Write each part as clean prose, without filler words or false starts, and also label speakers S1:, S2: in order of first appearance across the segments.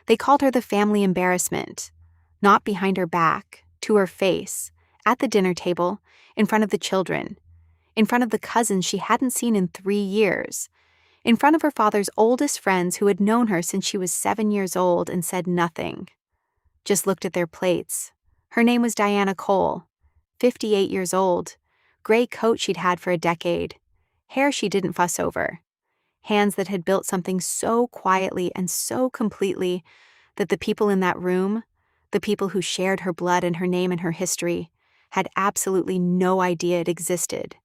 S1: They called her the family embarrassment, not behind her back, to her face, at the dinner table, in front of the children, in front of the cousins she hadn't seen in 3 years, in front of her father's oldest friends who had known her since she was 7 years old and said nothing. Just looked at their plates. Her name was Diana Cole, 58 years old, gray coat she'd had for a decade, hair she didn't fuss over, hands that had built something so quietly and so completely that the people in that room, the people who shared her blood and her name and her history, had absolutely no idea it existed.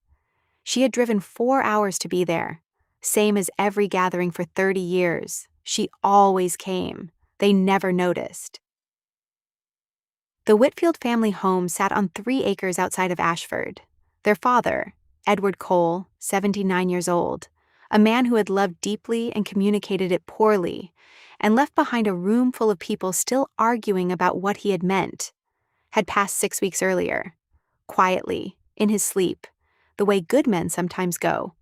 S1: She had driven 4 hours to be there, same as every gathering for 30 years. She always came. They never noticed. The Whitfield family home sat on 3 acres outside of Ashford. Their father, Edward Cole, 79 years old, a man who had loved deeply and communicated it poorly, and left behind a room full of people still arguing about what he had meant, had passed 6 weeks earlier, quietly, in his sleep, the way good men sometimes go.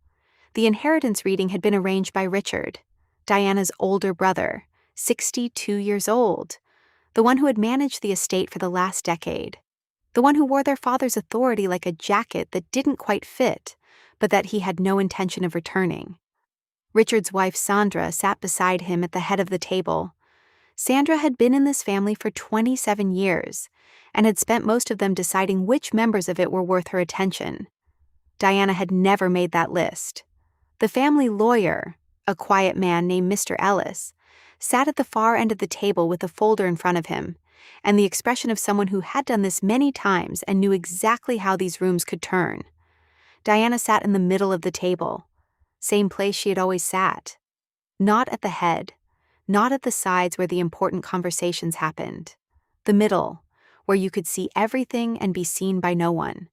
S1: The inheritance reading had been arranged by Richard, Diana's older brother, 62 years old, the one who had managed the estate for the last decade, the one who wore their father's authority like a jacket that didn't quite fit, but that he had no intention of returning. Richard's wife Sandra sat beside him at the head of the table. Sandra had been in this family for 27 years, and had spent most of them deciding which members of it were worth her attention. Diana had never made that list. The family lawyer, a quiet man named Mr. Ellis, sat at the far end of the table with a folder in front of him, and the expression of someone who had done this many times and knew exactly how these rooms could turn. Diana sat in the middle of the table, same place she had always sat. Not at the head, not at the sides where the important conversations happened. The middle, where you could see everything and be seen by no one.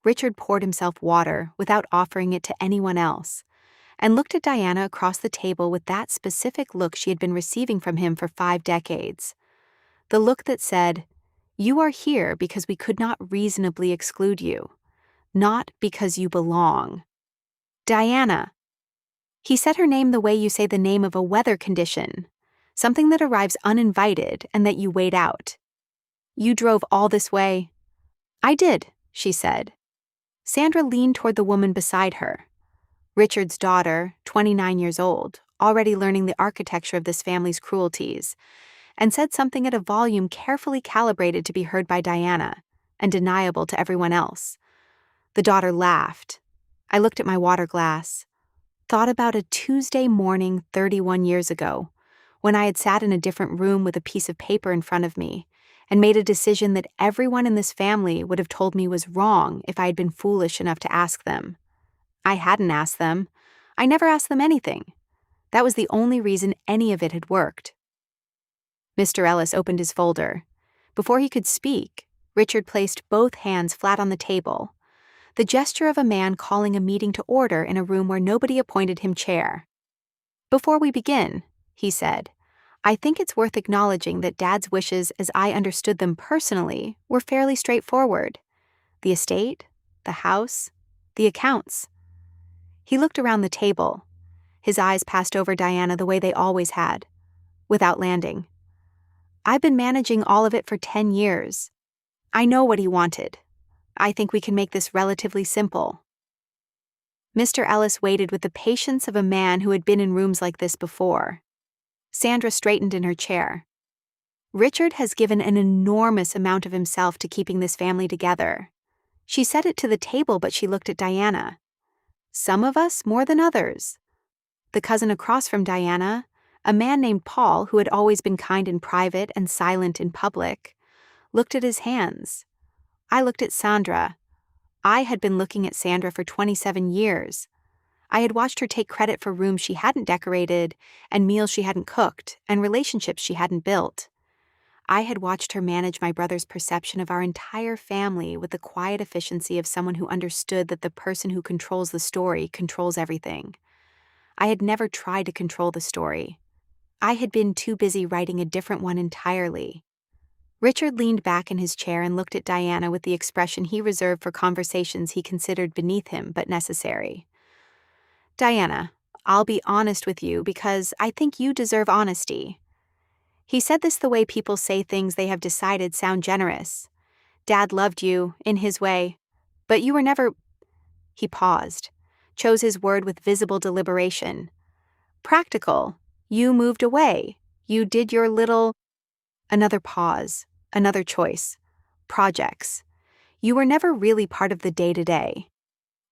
S1: Richard poured himself water without offering it to anyone else, and looked at Diana across the table with that specific look she had been receiving from him for 5 decades. The look that said, "You are here because we could not reasonably exclude you, not because you belong." Diana. He said her name the way you say the name of a weather condition, something that arrives uninvited and that you wait out. "You drove all this way?" "I did," she said. Sandra leaned toward the woman beside her. Richard's daughter, 29 years old, already learning the architecture of this family's cruelties, and said something at a volume carefully calibrated to be heard by Diana, and deniable to everyone else. The daughter laughed. I looked at my water glass, thought about a Tuesday morning 31 years ago, when I had sat in a different room with a piece of paper in front of me, and made a decision that everyone in this family would have told me was wrong if I had been foolish enough to ask them. I hadn't asked them. I never asked them anything. That was the only reason any of it had worked. Mr. Ellis opened his folder. Before he could speak, Richard placed both hands flat on the table, the gesture of a man calling a meeting to order in a room where nobody appointed him chair. "Before we begin," he said, "I think it's worth acknowledging that Dad's wishes as I understood them personally were fairly straightforward. The estate, the house, the accounts." He looked around the table. His eyes passed over Diana the way they always had, without landing. "I've been managing all of it for 10 years. I know what he wanted. I think we can make this relatively simple." Mr. Ellis waited with the patience of a man who had been in rooms like this before. Sandra straightened in her chair. "Richard has given an enormous amount of himself to keeping this family together." She said it to the table, but she looked at Diana. "Some of us more than others." The cousin across from Diana, a man named Paul who had always been kind in private and silent in public, looked at his hands. I looked at Sandra. I had been looking at Sandra for 27 years. I had watched her take credit for rooms she hadn't decorated, and meals she hadn't cooked, and relationships she hadn't built. I had watched her manage my brother's perception of our entire family with the quiet efficiency of someone who understood that the person who controls the story controls everything. I had never tried to control the story. I had been too busy writing a different one entirely. Richard leaned back in his chair and looked at Diana with the expression he reserved for conversations he considered beneath him but necessary. "Diana, I'll be honest with you because I think you deserve honesty. He said this the way people say things they have decided sound generous. Dad loved you, in his way. But you were never. He paused, chose his word with visible deliberation. Practical. You moved away. You did your little. Another pause, another choice. Projects. You were never really part of the day-to-day.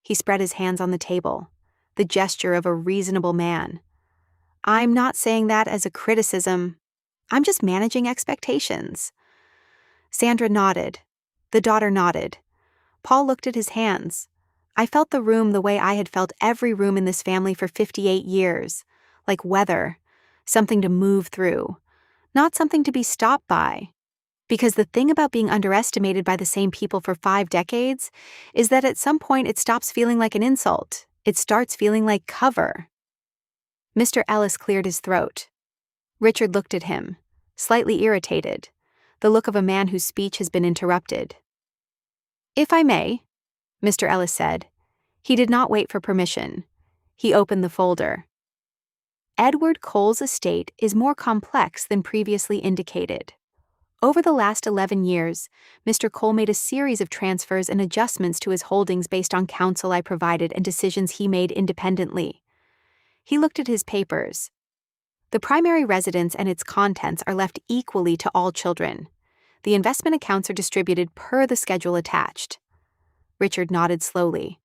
S1: He spread his hands on the table, the gesture of a reasonable man. I'm not saying that as a criticism. I'm just managing expectations. Sandra nodded. The daughter nodded. Paul looked at his hands. I felt the room the way I had felt every room in this family for 58 years, like weather, something to move through, not something to be stopped by. Because the thing about being underestimated by the same people for 5 decades is that at some point it stops feeling like an insult. It starts feeling like cover. Mr. Ellis cleared his throat. Richard looked at him, slightly irritated, the look of a man whose speech has been interrupted. If I may, Mr. Ellis said. He did not wait for permission. He opened the folder. Edward Cole's estate is more complex than previously indicated. Over the last 11 years, Mr. Cole made a series of transfers and adjustments to his holdings based on counsel I provided and decisions he made independently. He looked at his papers. The primary residence and its contents are left equally to all children. The investment accounts are distributed per the schedule attached. Richard nodded slowly,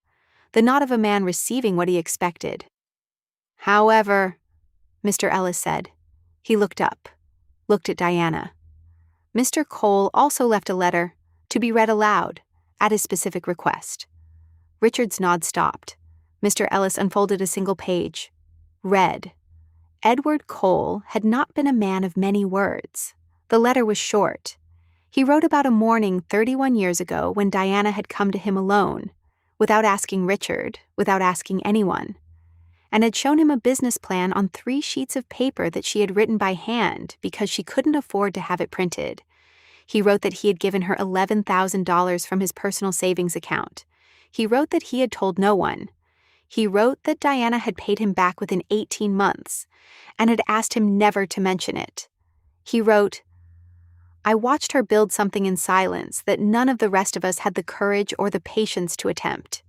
S1: the nod of a man receiving what he expected. However, Mr. Ellis said. He looked up, looked at Diana. Mr. Cole also left a letter, to be read aloud, at his specific request. Richard's nod stopped. Mr. Ellis unfolded a single page. Read. Edward Cole had not been a man of many words. The letter was short. He wrote about a morning 31 years ago when Diana had come to him alone, without asking Richard, without asking anyone, and had shown him a business plan on 3 sheets of paper that she had written by hand because she couldn't afford to have it printed. He wrote that he had given her $11,000 from his personal savings account. He wrote that he had told no one. He wrote that Diana had paid him back within 18 months and had asked him never to mention it. He wrote, I watched her build something in silence that none of the rest of us had the courage or the patience to attempt.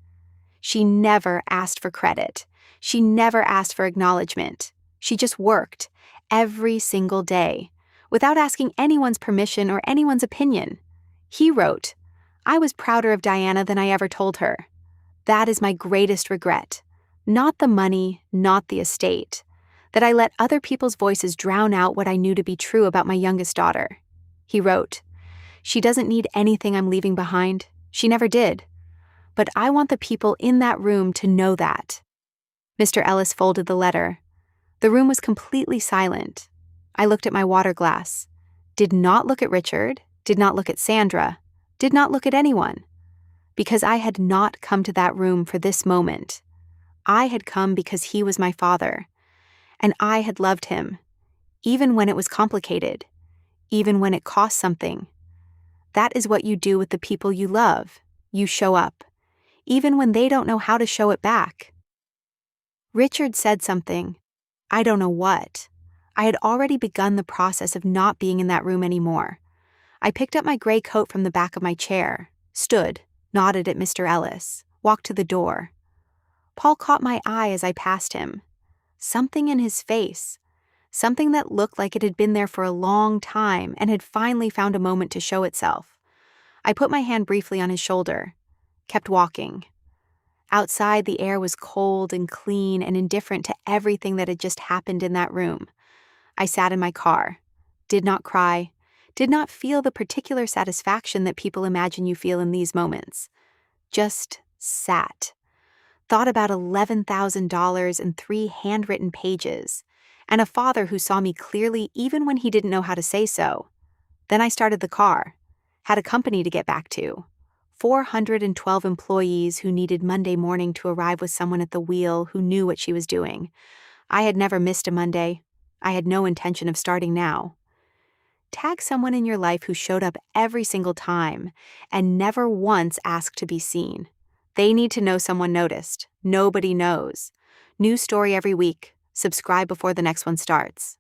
S1: She never asked for credit. She never asked for acknowledgement. She just worked, every single day, without asking anyone's permission or anyone's opinion. He wrote, I was prouder of Diana than I ever told her. That is my greatest regret. Not the money, not the estate. That I let other people's voices drown out what I knew to be true about my youngest daughter. He wrote, she doesn't need anything I'm leaving behind. She never did. But I want the people in that room to know that. Mr. Ellis folded the letter. The room was completely silent. I looked at my water glass. Did not look at Richard, did not look at Sandra, did not look at anyone. Because I had not come to that room for this moment. I had come because he was my father. And I had loved him, even when it was complicated, even when it cost something. That is what you do with the people you love. You show up, even when they don't know how to show it back. Richard said something. I don't know what. I had already begun the process of not being in that room anymore. I picked up my gray coat from the back of my chair, stood, nodded at Mr. Ellis, walked to the door. Paul caught my eye as I passed him. Something in his face. Something that looked like it had been there for a long time and had finally found a moment to show itself. I put my hand briefly on his shoulder, kept walking. Outside, the air was cold and clean and indifferent to everything that had just happened in that room. I sat in my car, did not cry, did not feel the particular satisfaction that people imagine you feel in these moments. Just sat. Thought about $11,000 and 3 handwritten pages, and a father who saw me clearly even when he didn't know how to say so. Then I started the car, had a company to get back to. 412 employees who needed Monday morning to arrive with someone at the wheel who knew what she was doing. I had never missed a Monday. I had no intention of starting now. Tag someone in your life who showed up every single time and never once asked to be seen. They need to know someone noticed. Nobody knows. New story every week. Subscribe before the next one starts.